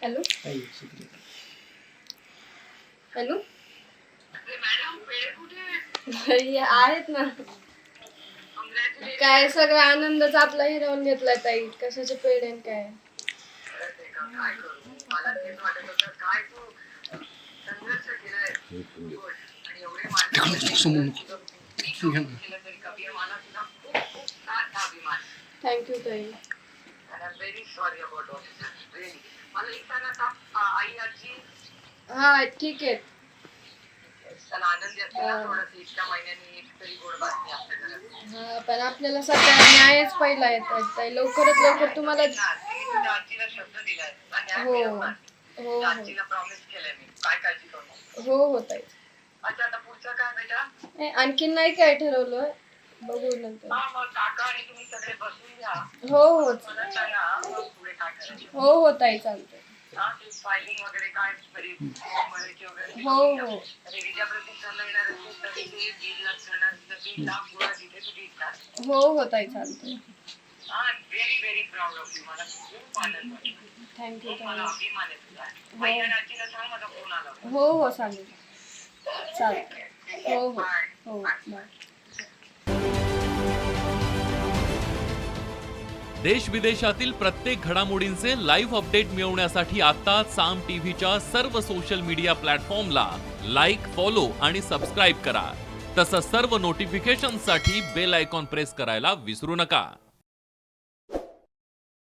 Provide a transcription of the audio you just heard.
Hello hello आहेत ना. काय सगळा आनंदच आपला हिरावून घेतलाय ताई. कशाचे पेढे काय. थँक्यू ताई. हा ठीक आहे. हा पण आपल्याला सध्या न्यायच पहिला येतात ताई. लवकरात लवकर तुम्हाला हो हो हो हो ताई. आणखीन नाही काय ठरवलं, बघू नंतर. हो हो हो हो ताई चालतंय. हो हो हो हो ताई चालतंय. थँक्यू ताई. हो हो चालेल चालेल. हो हो हो बाय. देश विदेशातील प्रत्येक घडामोडींचे लाईव्ह अपडेट मिळवण्यासाठी आता साम टीव्हीच्या सर्व सोशल मीडिया प्लॅटफॉर्मला लाईक, फॉलो आणि सबस्क्राईब करा. तसंच सर्व नोटिफिकेशनसाठी बेल आयकॉन प्रेस करायला विसरू नका.